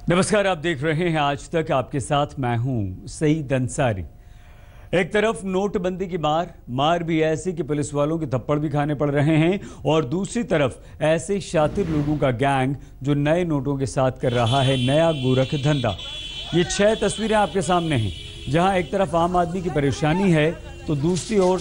नमस्कार, आप देख रहे हैं आज तक। आपके साथ मैं हूं सईद अंसारी। एक तरफ नोटबंदी की मार भी ऐसी कि पुलिस वालों के थप्पड़ भी खाने पड़ रहे हैं, और दूसरी तरफ ऐसे शातिर लोगों का गैंग जो नए नोटों के साथ कर रहा है नया गोरख धंधा। ये 6 तस्वीरें आपके सामने हैं, जहां एक तरफ आम आदमी की परेशानी है तो दूसरी ओर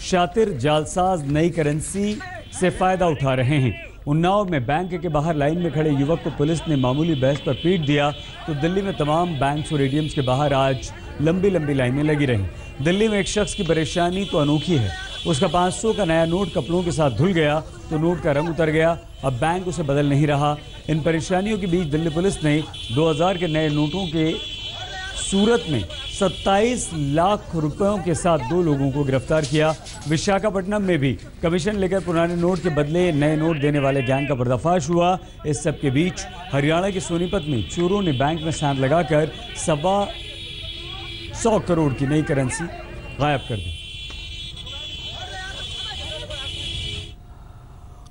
शातिर जालसाज नई करेंसी से फायदा उठा रहे हैं। उन्नाव में बैंक के बाहर लाइन में खड़े युवक को पुलिस ने मामूली बहस पर पीट दिया तो दिल्ली में तमाम बैंक्स और एटीएम्स के बाहर आज लंबी लंबी लाइनें लगी रहीं। दिल्ली में एक शख्स की परेशानी तो अनोखी है। उसका 500 का नया नोट कपड़ों के साथ धुल गया तो नोट का रंग उतर गया। अब बैंक उसे बदल नहीं रहा। इन परेशानियों के बीच दिल्ली पुलिस ने 2000 के नए नोटों के सूरत में 27 लाख रुपयों के साथ 2 लोगों को गिरफ्तार किया। विशाखापट्टनम में भी कमीशन लेकर पुराने नोट के बदले नए नोट देने वाले गैंग का पर्दाफाश हुआ। इस सब के बीच हरियाणा के सोनीपत में चोरों ने बैंक में सैंध लगाकर 125 करोड़ की नई करेंसी गायब कर दी।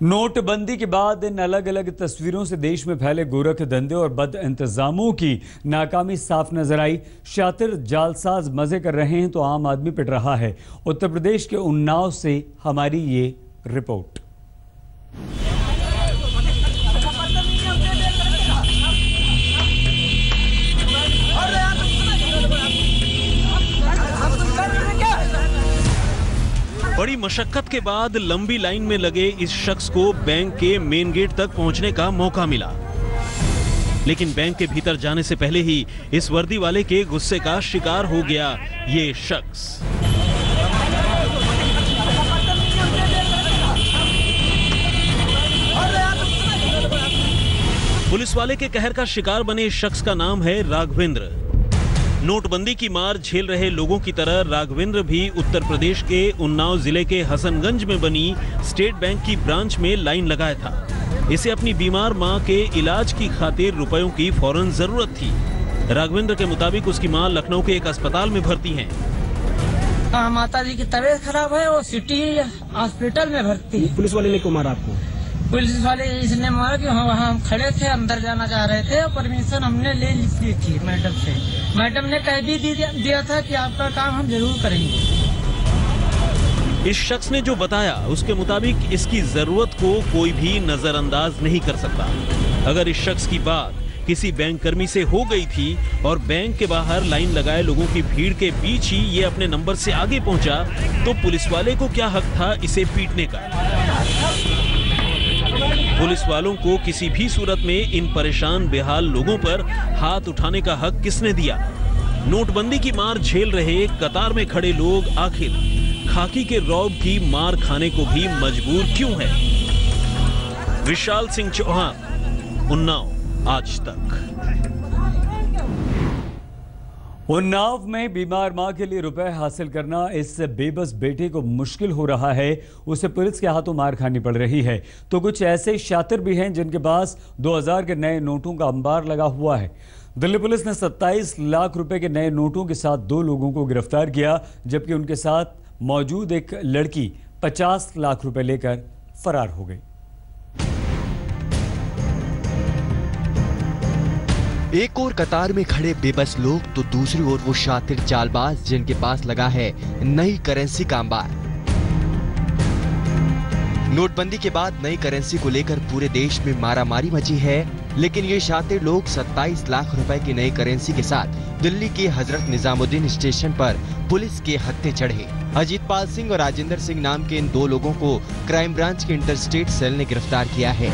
नोटबंदी के बाद इन अलग अलग तस्वीरों से देश में फैले गोरख धंधे और बद इंतजामों की नाकामी साफ नजर आई। शातिर जालसाज मजे कर रहे हैं तो आम आदमी पिट रहा है। उत्तर प्रदेश के उन्नाव से हमारी ये रिपोर्ट। बड़ी मशक्कत के बाद लंबी लाइन में लगे इस शख्स को बैंक के मेन गेट तक पहुंचने का मौका मिला, लेकिन बैंक के भीतर जाने से पहले ही इस वर्दी वाले के गुस्से का शिकार हो गया ये शख्स। पुलिस वाले के कहर का शिकार बने इस शख्स का नाम है राघवेंद्र। नोटबंदी की मार झेल रहे लोगों की तरह राघवेंद्र भी उत्तर प्रदेश के उन्नाव जिले के हसनगंज में बनी स्टेट बैंक की ब्रांच में लाइन लगाया था। इसे अपनी बीमार मां के इलाज की खातिर रुपयों की फौरन जरूरत थी। राघवेंद्र के मुताबिक उसकी मां लखनऊ के एक अस्पताल में भर्ती हैं। माता जी की तबीयत खराब है, वो सिटी हॉस्पिटल में भर्ती। पुलिस वाले ने क्यों मारा आपको? पुलिस वाले इसने मारा कि हम खड़े थे, अंदर जाना चाह रहे थे और परमिशन हमने ले ली थी मैडम से। मैडम ने कह भी दिया था कि आपका काम हम जरूर करेंगे। इस शख्स ने जो बताया उसके मुताबिक इसकी जरूरत को कोई भी नजरअंदाज नहीं कर सकता। अगर इस शख्स की बात किसी बैंक कर्मी से हो गई थी और बैंक के बाहर लाइन लगाए लोगों की भीड़ के बीच ही ये अपने नंबर से आगे पहुंचा, तो पुलिस वाले को क्या हक था इसे पीटने का? पुलिस वालों को किसी भी सूरत में इन परेशान बेहाल लोगों पर हाथ उठाने का हक किसने दिया? नोटबंदी की मार झेल रहे कतार में खड़े लोग आखिर खाकी के रौब की मार खाने को भी मजबूर क्यों है? विशाल सिंह चौहान, उन्नाव, आज तक। उन्नाव में बीमार मां के लिए रुपए हासिल करना इस बेबस बेटे को मुश्किल हो रहा है। उसे पुलिस के हाथों मार खानी पड़ रही है। तो कुछ ऐसे शातिर भी हैं जिनके पास 2000 के नए नोटों का अंबार लगा हुआ है। दिल्ली पुलिस ने 27 लाख रुपए के नए नोटों के साथ 2 लोगों को गिरफ्तार किया, जबकि उनके साथ मौजूद एक लड़की 50 लाख रुपए लेकर फरार हो गई। एक और कतार में खड़े बेबस लोग तो दूसरी ओर वो शातिर चालबाज जिनके पास लगा है नई करेंसी का अंबार। नोटबंदी के बाद नई करेंसी को लेकर पूरे देश में मारामारी मची है, लेकिन ये शातिर लोग 27 लाख रुपए की नई करेंसी के साथ दिल्ली के हजरत निजामुद्दीन स्टेशन पर पुलिस के हत्थे चढ़े। अजीतपाल सिंह और राजेंद्र सिंह नाम के इन 2 लोगों को क्राइम ब्रांच के इंटरस्टेट सेल ने गिरफ्तार किया है।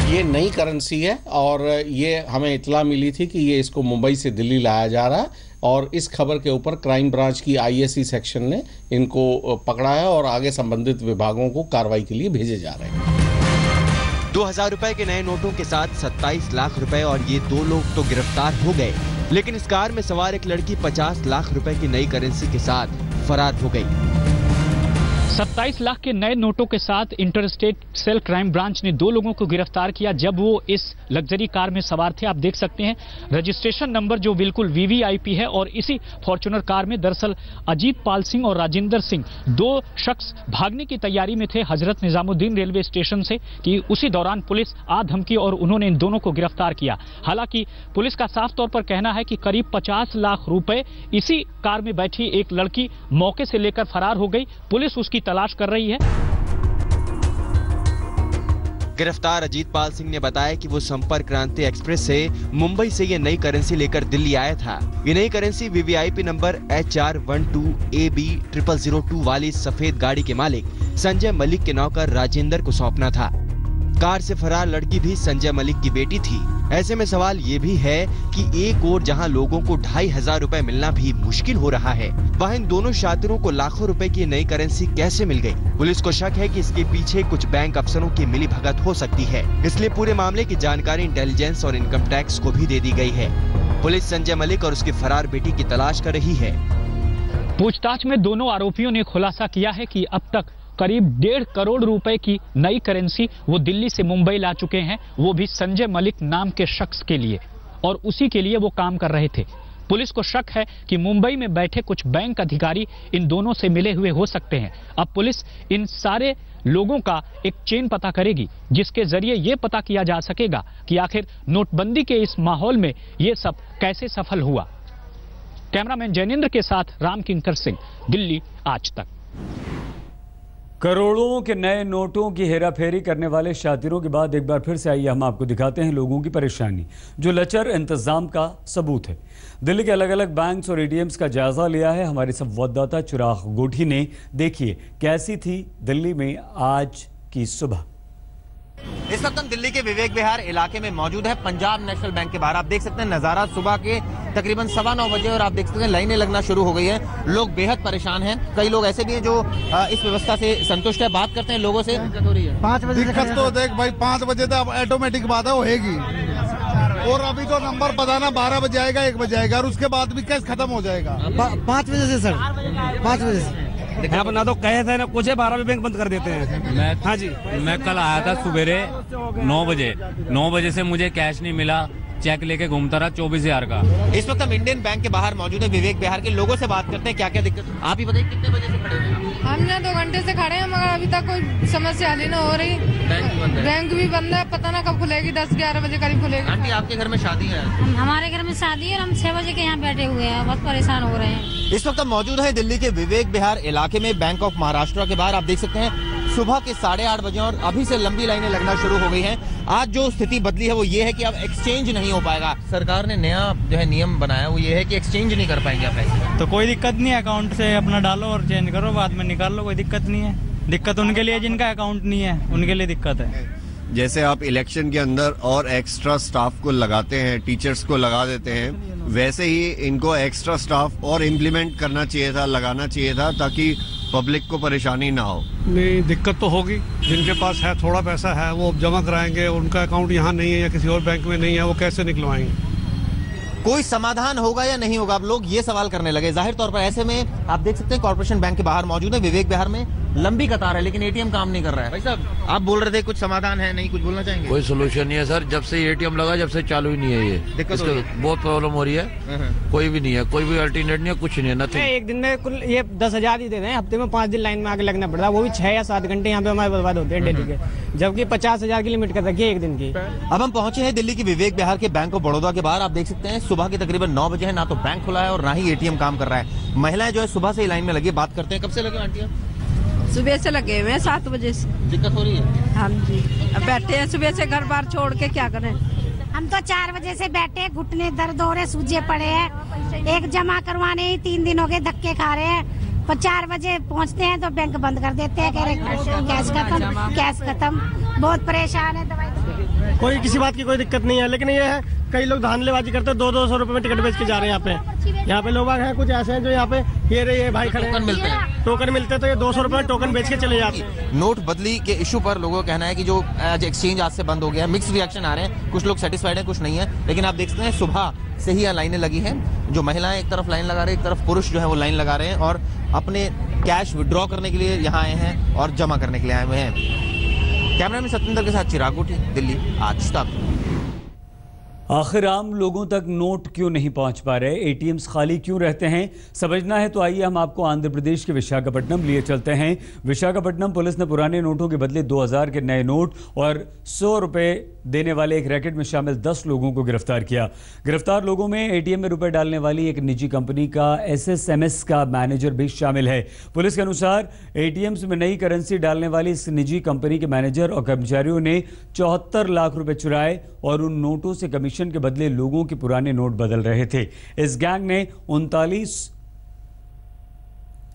ये नई करेंसी है और ये हमें इत्तला मिली थी कि ये इसको मुंबई से दिल्ली लाया जा रहा है, और इस खबर के ऊपर क्राइम ब्रांच की आईएससी सेक्शन ने इनको पकड़ा है और आगे संबंधित विभागों को कार्रवाई के लिए भेजे जा रहे हैं। 2000 रुपए के नए नोटों के साथ 27 लाख रुपए और ये 2 लोग तो गिरफ्तार हो गए, लेकिन इस कार में सवार एक लड़की 50 लाख रुपए की नई करेंसी के साथ फरार हो गई। 27 लाख के नए नोटों के साथ इंटरस्टेट सेल क्राइम ब्रांच ने 2 लोगों को गिरफ्तार किया जब वो इस लग्जरी कार में सवार थे। आप देख सकते हैं रजिस्ट्रेशन नंबर जो बिल्कुल वीवीआईपी है और इसी फॉर्च्यूनर कार में दरअसल अजीत पाल सिंह और राजेंद्र सिंह 2 शख्स भागने की तैयारी में थे हजरत निजामुद्दीन रेलवे स्टेशन से कि उसी दौरान पुलिस आ धमकी और उन्होंने इन दोनों को गिरफ्तार किया। हालांकि पुलिस का साफ तौर पर कहना है कि करीब 50 लाख रुपए इसी कार में बैठी एक लड़की मौके से लेकर फरार हो गई। पुलिस उसकी तलाश कर रही है। गिरफ्तार अजीत पाल सिंह ने बताया कि वो संपर्क क्रांति एक्सप्रेस से मुंबई से ये नई करेंसी लेकर दिल्ली आया था। ये नई करेंसी वीवीआईपी नंबर HR12AB0002 वाली सफेद गाड़ी के मालिक संजय मलिक के नौकर राजेंद्र को सौंपना था। कार से फरार लड़की भी संजय मलिक की बेटी थी। ऐसे में सवाल ये भी है कि एक और जहां लोगों को 2500 रुपए मिलना भी मुश्किल हो रहा है, वहां इन दोनों शातिरों को लाखों रुपए की नई करेंसी कैसे मिल गई? पुलिस को शक है कि इसके पीछे कुछ बैंक अफसरों की मिलीभगत हो सकती है, इसलिए पूरे मामले की जानकारी इंटेलिजेंस और इनकम टैक्स को भी दे दी गई है। पुलिस संजय मलिक और उसकी फरार बेटी की तलाश कर रही है। पूछताछ में दोनों आरोपियों ने खुलासा किया है कि अब तक करीब 1.5 करोड़ रुपए की नई करेंसी वो दिल्ली से मुंबई ला चुके हैं, वो भी संजय मलिक नाम के शख्स के लिए, और उसी के लिए वो काम कर रहे थे। पुलिस को शक है कि मुंबई में बैठे कुछ बैंक अधिकारी इन दोनों से मिले हुए हो सकते हैं। अब पुलिस इन सारे लोगों का एक चेन पता करेगी जिसके जरिए ये पता किया जा सकेगा कि आखिर नोटबंदी के इस माहौल में ये सब कैसे सफल हुआ। कैमरामैन जैनेंद्र के साथ राम किंकर सिंह, दिल्ली आज तक। करोड़ों के नए नोटों की हेराफेरी करने वाले शातिरों के बाद एक बार फिर से आइए हम आपको दिखाते हैं लोगों की परेशानी जो लचर इंतजाम का सबूत है। दिल्ली के अलग अलग बैंक्स और एटीएम्स का जायजा लिया है हमारे संवाददाता चिराग गोठी ने। देखिए कैसी थी दिल्ली में आज की सुबह। इस वक्त हम दिल्ली के विवेक विहार इलाके में मौजूद है पंजाब नेशनल बैंक के बाहर। आप देख सकते हैं नजारा सुबह के तकरीबन 9:15 बजे और आप देख सकते हैं लाइनें लगना शुरू हो गई है। लोग बेहद परेशान हैं। कई लोग ऐसे भी हैं जो इस व्यवस्था से संतुष्ट है। बात करते हैं लोगों से। 5 बजे दिक्कत तो देख भाई 5 बजे तक ऑटोमेटिक बात होगी और अभी तो नंबर बताना 12 बजे आएगा 1 बजे आएगा और उसके बाद भी कैसे खत्म हो जाएगा। 5 बजे से सर 5 बजे से ना तो कहे थे ना कुछ 12 बजे बैंक बंद कर देते हैं। हाँ जी मैं कल आया था सवेरे 9 बजे से मुझे कैश नहीं मिला, चेक लेके घूमता रहा 24,000 का। इस वक्त हम इंडियन बैंक के बाहर मौजूद है विवेक विहार के। लोगों से बात करते हैं क्या क्या दिक्कत। आप ही बताइए कितने बजे से खड़े हैं? हम यहाँ 2 घंटे से खड़े हैं मगर अभी तक कोई समस्या हल नहीं हो रही। बैंक भी बंद है, पता ना कब खुलेगी। 10-11 बजे करीब खुलेगी। आंटी आपके घर में शादी है? हमारे घर में शादी है और हम 6 बजे के यहाँ बैठे हुए हैं, बहुत परेशान हो रहे हैं। इस वक्त हम मौजूद है दिल्ली के विवेक विहार इलाके में बैंक ऑफ महाराष्ट्र के बाहर। आप देख सकते हैं सुबह के 8:30 बजे और अभी से लंबी लाइनें लगना शुरू हो गई हैं। आज जो स्थिति बदली है वो ये है कि अब एक्सचेंज नहीं हो पाएगा। सरकार ने नया जो है नियम बनाया वो ये है कि एक्सचेंज नहीं कर पाएंगे आप पैसे। तो कोई दिक्कत नहीं है, अकाउंट से अपना डालो और चेंज करो, बाद में निकाल लो, कोई दिक्कत नहीं है। दिक्कत उनके लिए जिनका अकाउंट नहीं है, उनके लिए दिक्कत है। जैसे आप इलेक्शन के अंदर और एक्स्ट्रा स्टाफ को लगाते हैं, टीचर्स को लगा देते हैं, वैसे ही इनको एक्स्ट्रा स्टाफ और इम्प्लीमेंट करना चाहिए था, लगाना चाहिए था ताकि पब्लिक को परेशानी ना हो। नहीं दिक्कत तो होगी, जिनके पास है थोड़ा पैसा है वो जमा कराएंगे, उनका अकाउंट यहाँ नहीं है या किसी और बैंक में नहीं है, वो कैसे निकलवाएंगे? कोई समाधान होगा या नहीं होगा, अब लोग ये सवाल करने लगे। जाहिर तौर पर ऐसे में आप देख सकते हैं कॉर्पोरेशन बैंक के बाहर मौजूद है विवेक विहार में लंबी कतार है लेकिन एटीएम काम नहीं कर रहा है। भाई साहब आप बोल रहे थे कुछ समाधान है, नहीं कुछ बोलना चाहेंगे? कोई सोल्यूशन नहीं है सर, जब से एटीएम लगा जब से चालू ही नहीं है। ये दिक्कत बहुत प्रॉब्लम हो रही है। कोई भी नहीं है, कोई भी अल्टरनेट नहीं है, कुछ नहीं है, नथिंग। एक दिन में कुल ये 10,000 ही दे रहे हैं, हफ्ते में 5 दिन लाइन में आगे लगना पड़ता है, वो भी 6 या 7 घंटे यहाँ पे हमारे बर्बाद होते हैं डेली के, जबकि 50,000 की लिमिट कर रखी है एक दिन की। अब हम पहुंचे हैं दिल्ली की विवेक विहार के बैंक ऑफ बड़ौदा के बाहर। आप देख सकते हैं सुबह के तकरीबन 9 बजे है, ना तो बैंक खुला है और ना ही एटीएम काम कर रहा है। महिलाएं जो है सुबह से लाइन में लगी। बात करते हैं, कब से लगे आंटी? सुबह से लगे हुए हैं 7 बजे से। दिक्कत हो रही है? हाँ जी, अब बैठे हैं सुबह से, घर बार छोड़ के क्या करें। हम तो 4 बजे से बैठे, घुटने दर्द हो रहे, सूजे पड़े हैं। एक जमा करवाने ही 3 दिन हो गए, धक्के खा रहे हैं। पर 4 बजे पहुंचते हैं तो बैंक बंद कर देते हैं, कह रहे कैश खत्म। बहुत परेशान है। दवाई कोई किसी बात की कोई दिक्कत नहीं है, लेकिन ये है कई लोग धांधलेबाजी करते हैं, 200-200 रुपए में टिकट बेच के जा रहे हैं। यहाँ पे लोग हैं कुछ ऐसे हैं जो यहाँ पे ये भाई खड़े हैं, टोकन मिलते हैं तो ये 200 रुपए में टोकन बेच के चले जाते हैं। नोट बदली के इशू पर लोगों का कहना है कि जो आज एक्सचेंज आज से बंद हो गया है, मिक्स रिएक्शन आ रहे हैं। कुछ लोग सेटिस्फाइड हैं, कुछ नहीं है। लेकिन आप देख सकते हैं सुबह से ही यहाँ लाइनें लगी हैं। जो महिलाएं एक तरफ लाइन लगा रही है, एक तरफ पुरुष जो है वो लाइन लगा रहे हैं और अपने कैश विड्रॉ करने के लिए यहाँ आए हैं और जमा करने के लिए आए हुए हैं। कैमरामैन सत्येंद्र के साथ चिराग कोठी, दिल्ली आज तक। आखिर आम लोगों तक नोट क्यों नहीं पहुंच पा रहे, एटीएम्स खाली क्यों रहते हैं, समझना है तो आइए हम आपको आंध्र प्रदेश के विशाखापट्टनम लिए चलते हैं। विशाखापट्टनम पुलिस ने पुराने नोटों के बदले 2000 के नए नोट और 100 रुपए देने वाले एक रैकेट में शामिल 10 लोगों को गिरफ्तार किया। गिरफ्तार लोगों में एटीएम में रुपए डालने वाली एक निजी कंपनी का SSMS का मैनेजर भी शामिल है। पुलिस के अनुसार एटीएम्स में नई करेंसी डालने वाली इस निजी कंपनी के मैनेजर और कर्मचारियों ने 74 लाख रुपए चुराए और उन नोटों से कमीशन के बदले लोगों के पुराने नोट बदल रहे थे। इस गैंग ने 39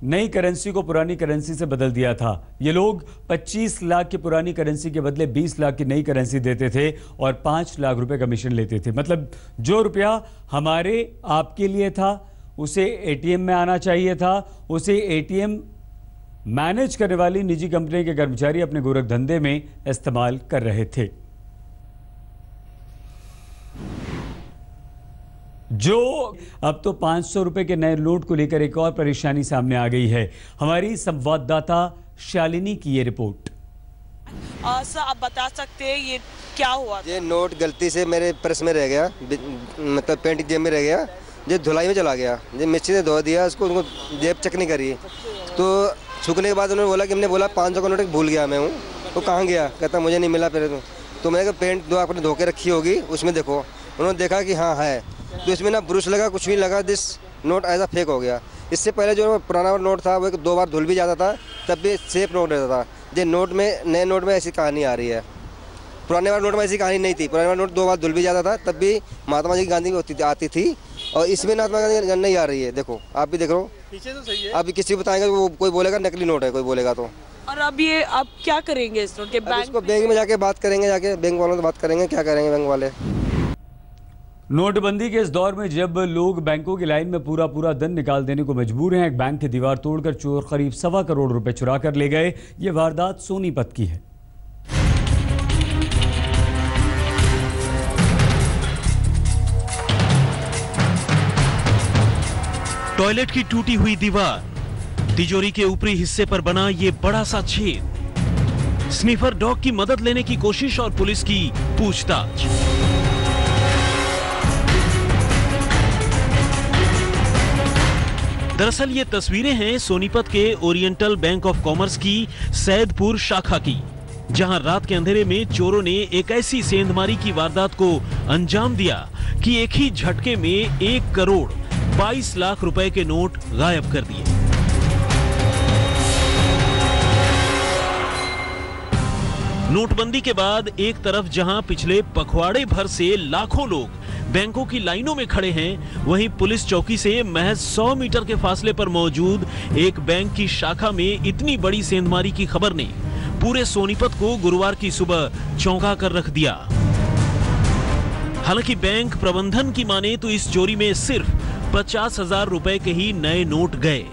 नई करेंसी को पुरानी करेंसी से बदल दिया था। ये लोग 25 लाख की पुरानी करेंसी के बदले 20 लाख की नई करेंसी देते थे और 5 लाख रुपए कमीशन लेते थे। मतलब जो रुपया हमारे आपके लिए था उसे एटीएम में आना चाहिए था, उसे एटीएम मैनेज करने वाली निजी कंपनी के कर्मचारी अपने गोरख धंधे में इस्तेमाल कर रहे थे। जो अब तो 500 रुपए के नए नोट को लेकर एक और परेशानी सामने आ गई है। हमारी संवाददाता शालिनी की ये रिपोर्ट। सर आप बता सकते हैं ये क्या हुआ? ये नोट गलती से मेरे पर्स में रह गया, मतलब पेंट जेब में रह गया, ये धुलाई में चला गया। ये मिर्ची से धो दिया उसको, उनको जेब चेक नहीं करी तो सूखने के बाद उन्होंने बोला कि हमने बोला 500 का नोट भूल गया मैं हूँ। तो कहाँ गया? कहता मुझे नहीं मिला। फिर तो मैंने कहा पेंट दो आपने धो के रखी होगी, उसमें देखो। उन्होंने देखा कि हाँ है, तो इसमें ना ब्रुश लगा, कुछ नहीं लगा, दिस नोट ऐसा फेक हो गया। इससे पहले जो पुराना नोट था वो 2 बार धुल भी जाता था, तब भी सेफ नोट रहता था। ये नोट में नए नोट में ऐसी कहानी आ रही है। पुराने वाले नोट में ऐसी कहानी नहीं थी। पुराने वाला नोट 2 बार धुल भी जाता था, तब भी महात्मा जी गांधी की आती थी और इसमें महात्मा गांधी नहीं आ रही है। देखो आप भी देख लो पीछे तो सही है। अभी किसी को बताएंगे वो कोई बोलेगा नकली नोट है, कोई बोलेगा तो। और अब ये आप क्या करेंगे इस नोट के? बैंक में जाके बात करेंगे, जाके बैंक वालों से बात करेंगे क्या करेंगे बैंक वाले। नोटबंदी के इस दौर में जब लोग बैंकों की लाइन में पूरा दिन निकाल देने को मजबूर हैं, एक बैंक की दीवार तोड़कर चोर करीब 1.25 करोड़ रुपए चुरा कर ले गए। ये वारदात सोनीपत की है। टॉयलेट की टूटी हुई दीवार, तिजोरी के ऊपरी हिस्से पर बना ये बड़ा सा छेद, स्नीफर डॉग की मदद लेने की कोशिश और पुलिस की पूछताछ। दरअसल ये तस्वीरें हैं सोनीपत के ओरिएंटल बैंक ऑफ कॉमर्स की सैदपुर शाखा की, जहां रात के अंधेरे में चोरों ने एक ऐसी सेंधमारी की वारदात को अंजाम दिया कि एक ही झटके में 1 करोड़ 22 लाख रुपए के नोट गायब कर दिए। नोटबंदी के बाद एक तरफ जहां पिछले पखवाड़े भर से लाखों लोग बैंकों की लाइनों में खड़े हैं, वहीं पुलिस चौकी से महज 100 मीटर के फासले पर मौजूद एक बैंक की शाखा में इतनी बड़ी सेंधमारी की खबर ने पूरे सोनीपत को गुरुवार की सुबह चौंका कर रख दिया। हालांकि बैंक प्रबंधन की माने तो इस चोरी में सिर्फ 50,000 रुपए के ही नए नोट गए,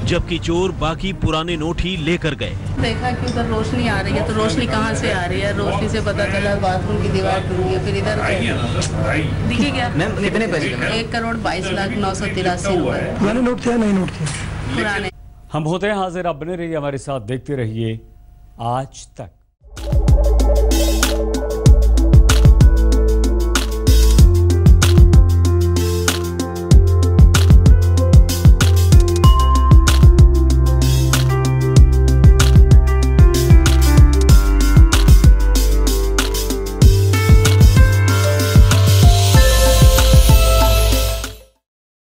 जबकि चोर बाकी पुराने नोट ही लेकर गए। देखा कि उधर रोशनी आ रही है, तो रोशनी कहाँ से आ रही है? रोशनी से पता चला बाथरूम की दीवार टूटी है। फिर इधर दिखे क्या? कितने पैसे? 1 करोड़ 22 लाख 983 रुपए। पुराने नोट थे, नए नोट थे? पुराने। हम होते हैं हाजिर, आप बने रहिए हमारे साथ, देखते रहिए आज तक।